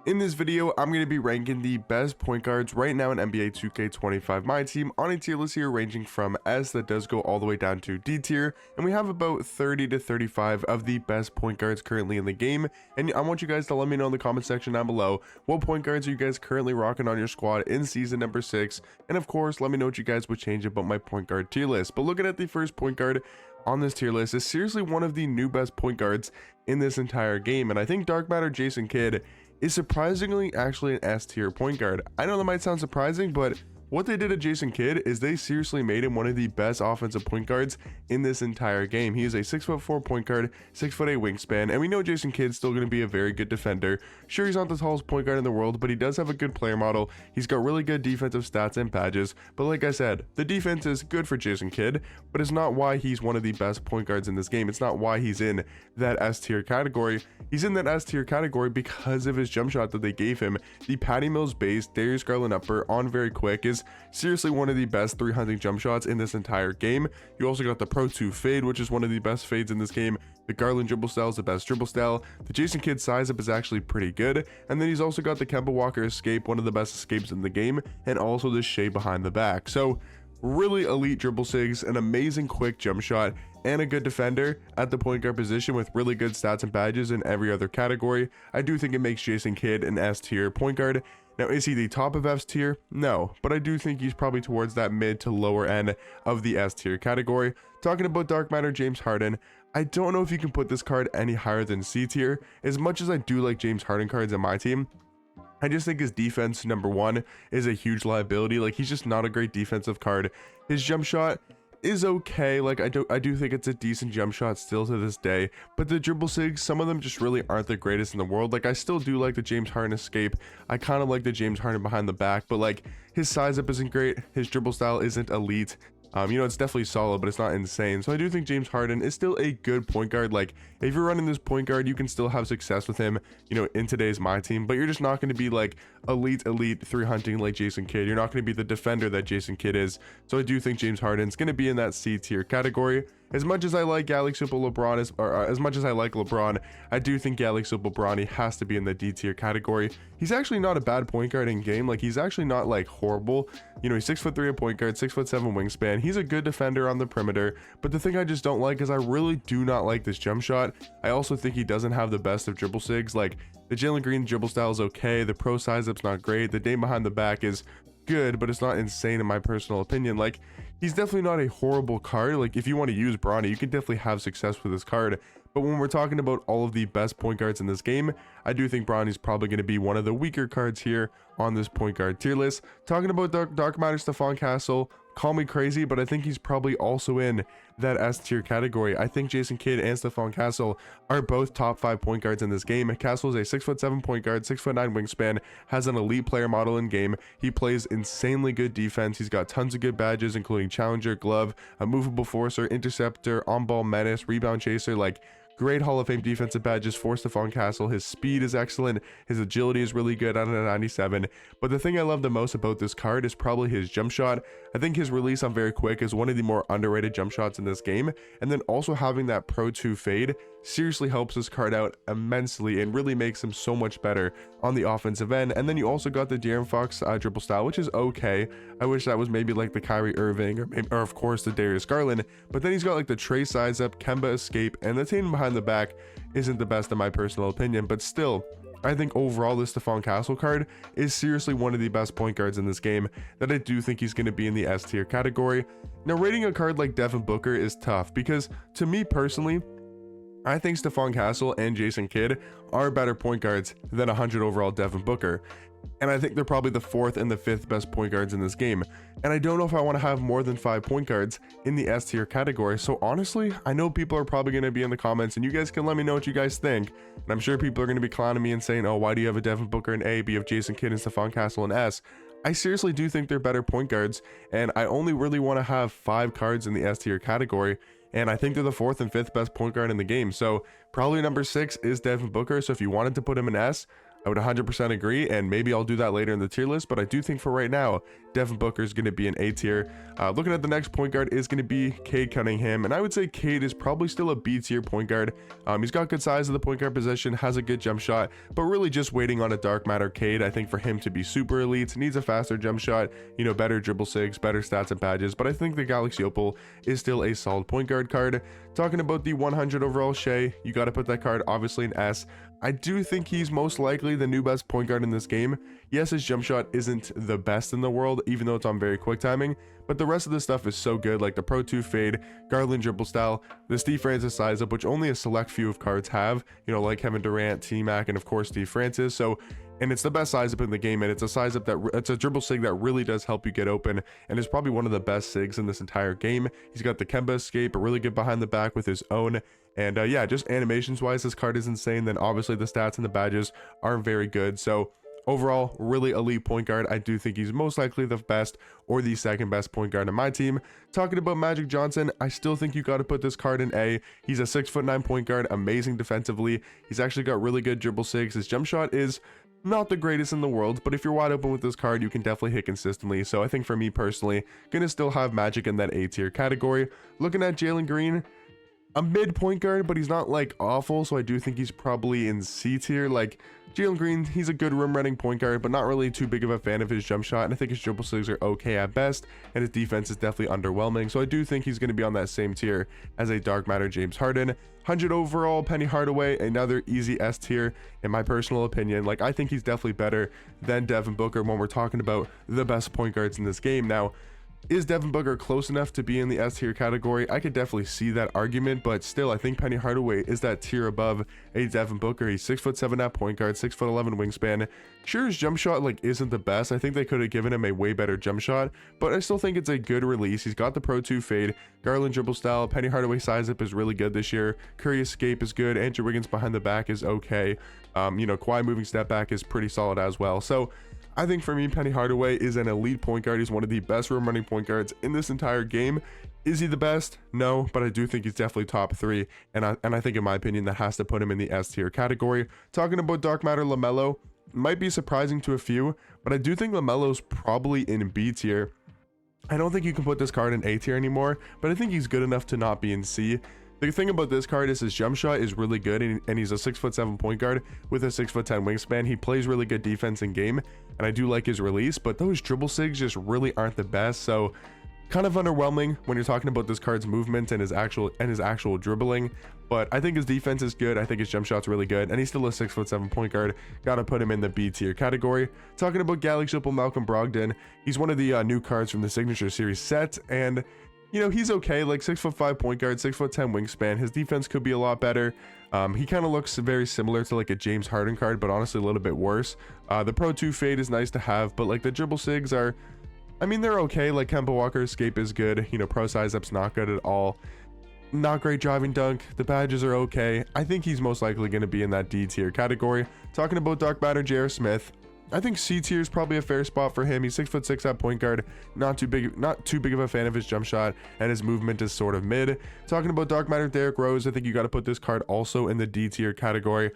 In this video, I'm going to be ranking the best point guards right now in NBA 2K25 Myteam on a tier list here ranging from S that does go all the way down to D tier, and we have about 30 to 35 of the best point guards currently in the game, and I want you guys to let me know in the comment section down below what point guards are you guys currently rocking on your squad in season number 6, and of course let me know what you guys would change about my point guard tier list. But looking at the first point guard on this tier list is seriously one of the new best point guards in this entire game, and I think Dark Matter Jason Kidd is surprisingly actually an S tier point guard. I know that might sound surprising, but what they did to Jason Kidd is they seriously made him one of the best offensive point guards in this entire game. He is a 6'4" point guard, 6'8" wingspan, and we know Jason Kidd's still going to be a very good defender. Sure, he's not the tallest point guard in the world, but he does have a good player model. He's got really good defensive stats and badges, but like I said, the defense is good for Jason Kidd, but it's not why he's one of the best point guards in this game. It's not why he's in that S tier category. He's in that S tier category because of his jump shot that they gave him. The Patty Mills base, Darius Garland upper on very quick is seriously one of the best 300 jump shots in this entire game. You also got the Pro 2 fade, which is one of the best fades in this game. The Garland dribble style is the best dribble style. The Jason Kidd size up is actually pretty good. And then he's also got the Kemba Walker escape, one of the best escapes in the game, and also the shade behind the back. So really elite dribble sigs, an amazing quick jump shot, and a good defender at the point guard position with really good stats and badges in every other category. I do think it makes Jason Kidd an S tier point guard. Now, is he the top of S tier? No, but I do think he's probably towards that mid to lower end of the S tier category. Talking about Dark Matter James Harden, I don't know if you can put this card any higher than C tier. As much as I do like James Harden cards in my team, I just think his defense, number one, is a huge liability. Like, he's just not a great defensive card. His jump shot is okay. Like, I do think it's a decent jump shot still to this day, but the dribble sigs, some of them just really aren't the greatest in the world. Like, I still do like the James Harden escape. I kind of like the James Harden behind the back, but like, his size up isn't great. His dribble style isn't elite. You know, it's definitely solid, but it's not insane. So I do think James Harden is still a good point guard. Like, if you're running this point guard, you can still have success with him, you know, in today's Myteam, but you're just not going to be like elite 300 like Jason Kidd. You're not going to be the defender that Jason Kidd is. So I do think James Harden's going to be in that C tier category. As much as I like Galaxy LeBron, as much as I like LeBron, I do think Galaxy LeBron, he has to be in the D tier category. He's actually not a bad point guard in game. Like, he's actually not like horrible. You know, he's 6'3" a point guard, 6'7" wingspan. He's a good defender on the perimeter. But the thing I just don't like is I really do not like this jump shot. I also think he doesn't have the best of dribble sigs. Like, the Jalen Green dribble style is okay. The pro size up's not great. The Dame behind the back is good, but it's not insane in my personal opinion. Like, he's definitely not a horrible card. Like, if you want to use Bronny, you can definitely have success with this card. But when we're talking about all of the best point guards in this game, I do think Bronny's probably going to be one of the weaker cards here on this point guard tier list. Talking about Dark Matter Stephon Castle, call me crazy, but I think he's probably also in that S tier category. I think Jason Kidd and Stephon Castle are both top 5 point guards in this game. Castle is a 6'7" point guard, 6'9" wingspan, has an elite player model in game. He plays insanely good defense. He's got tons of good badges, including Challenger, Glove, a movable forcer, interceptor, on-ball menace, rebound chaser. Like, great Hall of Fame defensive badges for Stephon Castle. His speed is excellent. His agility is really good out of a 97. But the thing I love the most about this card is probably his jump shot. I think his release on very quick is one of the more underrated jump shots in this game. And then also having that Pro 2 fade seriously helps this card out immensely and really makes him so much better on the offensive end. And then you also got the De'Aaron Fox dribble style, which is okay. I wish that was maybe like the Kyrie Irving or of course the Darius Garland. But then he's got like the Trey size up, Kemba escape, and the team behind the back isn't the best in my personal opinion, but still, I think overall this Stephon Castle card is seriously one of the best point guards in this game, that I do think he's going to be in the S tier category. Now, rating a card like Devin Booker is tough because to me personally, I think Stephon Castle and Jason Kidd are better point guards than 100 overall Devin Booker. And I think they're probably the 4th and the 5th best point guards in this game. And I don't know if I want to have more than 5 point guards in the S tier category. So honestly, I know people are probably going to be in the comments and you guys can let me know what you guys think. And I'm sure people are going to be clowning me and saying, oh, why do you have a Devin Booker in A, but you have Jason Kidd and Stephon Castle in S? I seriously do think they're better point guards. And I only really want to have 5 cards in the S tier category. And I think they're the 4th and 5th best point guard in the game. So probably number 6 is Devin Booker. So if you wanted to put him in S, I would 100% agree, and maybe I'll do that later in the tier list, but I do think for right now, Devin Booker is going to be an A tier. Looking at the next point guard is going to be Cade Cunningham, and I would say Cade is probably still a B tier point guard. He's got good size of the point guard position, has a good jump shot, but really just waiting on a dark matter Cade. I think for him to be super elite, needs a faster jump shot, you know, better dribble sigs, better stats and badges, but I think the Galaxy Opal is still a solid point guard card. Talking about the 100 overall Shea, you got to put that card obviously in S. I do think he's most likely the new best point guard in this game. Yes, his jump shot isn't the best in the world, even though it's on very quick timing, but the rest of the stuff is so good, like the Pro 2 fade, Garland dribble style, the Steve Francis size up, which only a select few of cards have, you know, like Kevin Durant, T-Mac, and of course Steve Francis. So, and it's the best size up in the game, and it's a size up that it's a dribble sig that really does help you get open, and is probably one of the best sigs in this entire game. He's got the Kemba escape, a really good behind the back with his own. And yeah, just animations wise, this card is insane. Then obviously the stats and the badges aren't very good. So overall, really elite point guard. I do think he's most likely the best or the second best point guard in my team. Talking about Magic Johnson, I still think you got to put this card in A. He's a 6'9" point guard, amazing defensively. He's actually got really good dribble sigs. His jump shot is not the greatest in the world, but if you're wide open with this card, you can definitely hit consistently. So I think for me personally, gonna still have Magic in that A tier category. Looking at Jalen Green, a mid point guard, but he's not like awful, so I do think he's probably in C tier. Like Jalen Green, he's a good rim running point guard, but not really too big of a fan of his jump shot, and I think his dribble sigs are okay at best, and his defense is definitely underwhelming. So I do think he's going to be on that same tier as a dark matter James Harden. 100 overall Penny Hardaway, another easy S tier in my personal opinion. Like I think he's definitely better than Devin Booker when we're talking about the best point guards in this game. Now, is Devin Booker close enough to be in the S tier category? I could definitely see that argument, but still, I think Penny Hardaway is that tier above a Devin Booker. He's 6'7" at point guard, 6'11" wingspan. Sure, his jump shot like isn't the best. I think they could have given him a way better jump shot, but I still think it's a good release. He's got the Pro 2 fade, Garland dribble style, Penny Hardaway size up is really good this year. Curry escape is good. Andrew Wiggins behind the back is okay. You know, Kawhi moving step back is pretty solid as well. So I think for me, Penny Hardaway is an elite point guard. He's one of the best rim running point guards in this entire game. Is he the best? No, but I do think he's definitely top 3. And I think in my opinion, that has to put him in the S tier category. Talking about dark matter LaMelo, might be surprising to a few, but I do think LaMelo's probably in B tier. I don't think you can put this card in A tier anymore, but I think he's good enough to not be in C. The thing about this card is his jump shot is really good, and he's a 6'7" point guard with a 6'10" wingspan. He plays really good defense in game, and I do like his release, but those dribble sigs just really aren't the best. So kind of underwhelming when you're talking about this card's movement and his actual dribbling. But I think his defense is good. I think his jump shot's really good, and he's still a 6'7" point guard. Gotta put him in the B tier category. Talking about Galaxy Opal Malcolm Brogdon, he's one of the new cards from the Signature Series set, and you know, he's okay, like 6'5" point guard, 6'10" wingspan. His defense could be a lot better. He kind of looks very similar to like a James Harden card, but honestly a little bit worse. The Pro 2 fade is nice to have, but like the dribble sigs are, I mean, they're okay. Like Kemba Walker escape is good. You know, Pro size up's not good at all. Not great driving dunk. The badges are okay. I think he's most likely going to be in that D tier category. Talking about dark matter J.R. Smith, I think C tier is probably a fair spot for him. He's 6'6" at point guard, not too big of a fan of his jump shot, and his movement is sort of mid. Talking about dark matter Derrick Rose, I think you got to put this card also in the D tier category.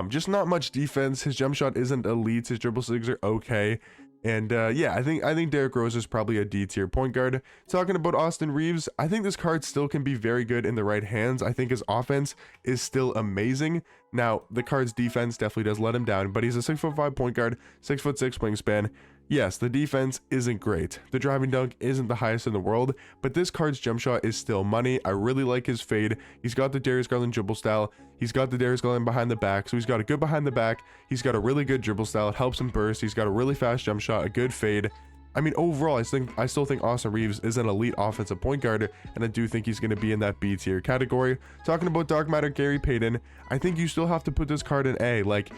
Just not much defense. His jump shot isn't elite. His dribble sigs are okay. And yeah, I think Derrick Rose is probably a D tier point guard. Talking about Austin Reeves, I think this card still can be very good in the right hands. I think his offense is still amazing. Now, the card's defense definitely does let him down, but he's a 6'5" point guard, 6'6" wingspan. Yes, the defense isn't great. The driving dunk isn't the highest in the world, but this card's jump shot is still money. I really like his fade. He's got the Darius Garland dribble style. He's got the Darius Garland behind the back, so he's got a good behind the back. He's got a really good dribble style. It helps him burst. He's got a really fast jump shot, a good fade. I mean, overall, I still think Austin Reeves is an elite offensive point guard, and I do think he's going to be in that B tier category. Talking about dark matter Gary Payton, I think you still have to put this card in A. Like,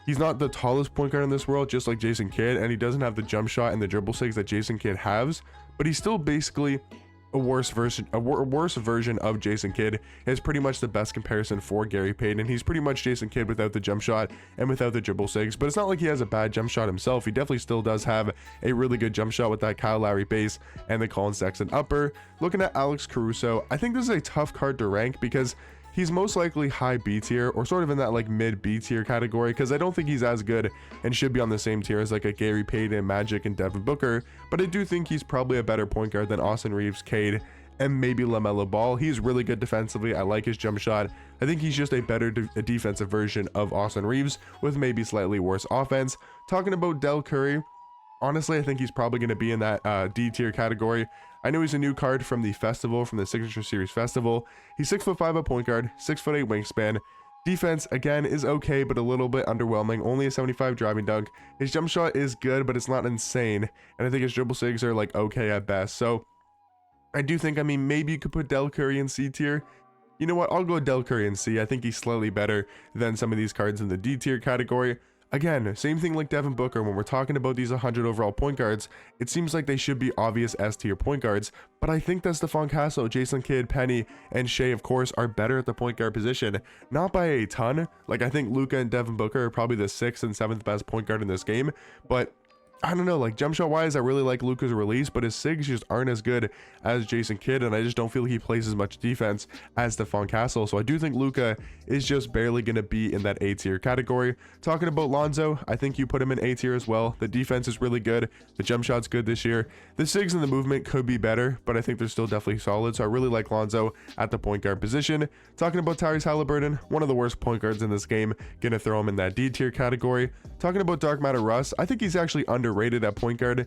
he's not the tallest point guard in this world, just like Jason Kidd, and he doesn't have the jump shot and the dribble sigs that Jason Kidd has, but he's still basically a worse version of Jason Kidd. Is pretty much the best comparison for Gary Payton. He's pretty much Jason Kidd without the jump shot and without the dribble sigs, but it's not like he has a bad jump shot himself. He definitely still does have a really good jump shot with that Kyle Lowry base and the Colin Sexton upper. Looking at Alex Caruso, I think this is a tough card to rank because he's most likely high B tier or sort of in that like mid B tier category, because I don't think he's as good and should be on the same tier as like a Gary Payton, Magic, and Devin Booker, but I do think he's probably a better point guard than Austin Reeves, Cade, and maybe LaMelo Ball. He's really good defensively. I like his jump shot. I think he's just a better defensive version of Austin Reeves with maybe slightly worse offense. Talking about Del Curry, honestly, I think he's probably going to be in that D tier category. I know he's a new card from the festival, from the Signature Series Festival. He's 6'5" at point guard, 6'8" wingspan. Defense, again, is okay, but a little bit underwhelming. Only a 75 driving dunk. His jump shot is good, but it's not insane. And I think his dribble sigs are like okay at best. So I do think, I mean, maybe you could put Del Curry in C tier. You know what? I'll go Del Curry in C. I think he's slightly better than some of these cards in the D tier category. Again, same thing like Devin Booker. When we're talking about these 100 overall point guards, it seems like they should be obvious S tier point guards, but I think that Stephon Castle, Jason Kidd, Penny, and Shea, of course, are better at the point guard position. Not by a ton. Like, I think Luka and Devin Booker are probably the 6th and 7th best point guard in this game, but I don't know, like jump shot wise, I really like Luka's release, but his sigs just aren't as good as Jason Kidd, and I just don't feel he plays as much defense as Stephon Castle. So I do think Luka is just barely going to be in that A tier category. Talking about Lonzo, I think you put him in A tier as well. The defense is really good. The jump shot's good this year. The sigs and the movement could be better, but I think they're still definitely solid. So I really like Lonzo at the point guard position. Talking about Tyrese Halliburton, one of the worst point guards in this game. Gonna throw him in that D tier category. Talking about Dark Matter Russ, I think he's actually underrated at point guard.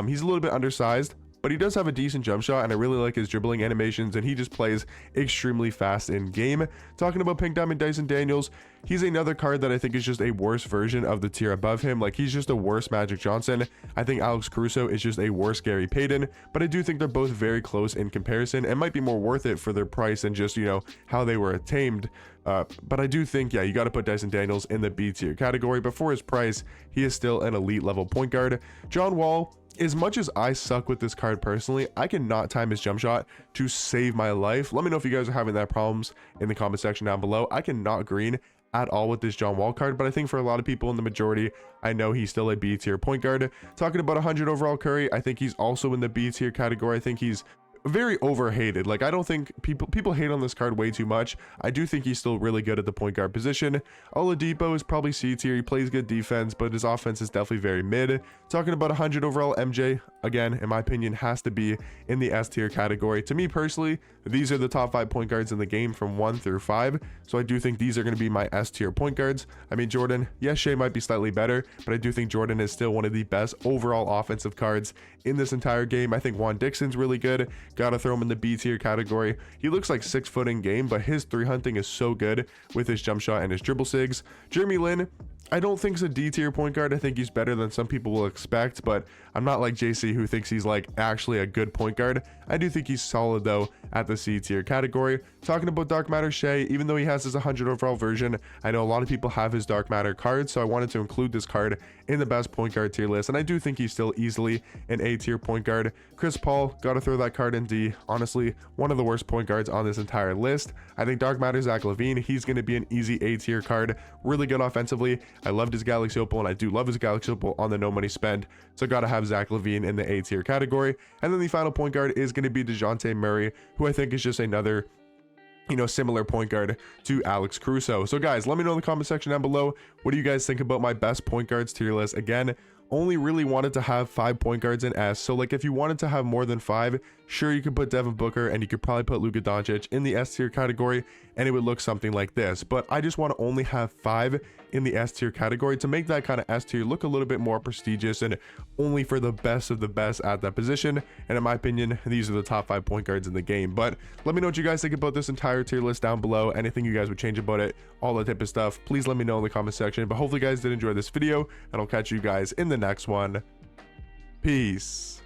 He's a little bit undersized, but he does have a decent jump shot, and I really like his dribbling animations, and he just plays extremely fast in game. Talking about Pink Diamond Dyson Daniels, he's another card that I think is just a worse version of the tier above him. Like, he's just a worse Magic Johnson. I think Alex Caruso is just a worse Gary Payton, but I do think they're both very close in comparison and might be more worth it for their price and just, you know, how they were tamed. But I do think, yeah, you got to put Dyson Daniels in the B tier category, but for his price, he is still an elite level point guard. John Wall, as much as I suck with this card personally, I cannot time his jump shot to save my life. Let me know if you guys are having that problems in the comment section down below. I cannot green at all with this John Wall card, but I think for a lot of people in the majority, I know he's still a B tier point guard. Talking about 100 overall Curry, I think he's also in the B tier category. I think he's very overhated. Like, I don't think people hate on this card way too much. I do think he's still really good at the point guard position. Oladipo is probably C tier. He plays good defense, but his offense is definitely very mid. Talking about 100 overall MJ, again, in my opinion, has to be in the S tier category. To me personally, these are the top 5 point guards in the game from 1 through 5, so I do think these are going to be my S tier point guards. I mean, Jordan, yes, Shea might be slightly better, but I do think Jordan is still one of the best overall offensive cards in this entire game. I think Juan Dixon's really good. Gotta throw him in the B tier category. He looks like 6 foot in game, but his 3 hunting is so good with his jump shot and his dribble sigs. Jeremy Lin, I don't think he's a D tier point guard. I think he's better than some people will expect, but I'm not like JC who thinks he's like actually a good point guard. I do think he's solid though at the C tier category. Talking about Dark Matter Shea, even though he has his 100 overall version, I know a lot of people have his Dark Matter card, so I wanted to include this card in the best point guard tier list, and I do think he's still easily an A tier point guard. Chris Paul, gotta throw that card in D. Honestly, one of the worst point guards on this entire list. I think Dark Matter Zach LaVine, he's gonna be an easy A tier card. Really good offensively. I loved his Galaxy Opal, and I do love his Galaxy Opal on the no money spend, so gotta have Zach LaVine in the A tier category. And then the final point guard is going to be DeJounte Murray, who I think is just another, you know, similar point guard to Alex Caruso. So guys, let me know in the comment section down below, what do you guys think about my best point guards tier list? Again, only really wanted to have 5 point guards in S, so like if you wanted to have more than 5, sure, you could put Devin Booker and you could probably put Luka Doncic in the S tier category and it would look something like this, but I just want to only have 5 in the S tier category to make that kind of S tier look a little bit more prestigious and only for the best of the best at that position. And in my opinion, these are the top 5 point guards in the game. But let me know what you guys think about this entire tier list down below. Anything you guys would change about it, all that type of stuff, please let me know in the comment section. But hopefully you guys did enjoy this video, and I'll catch you guys in the next one. Peace.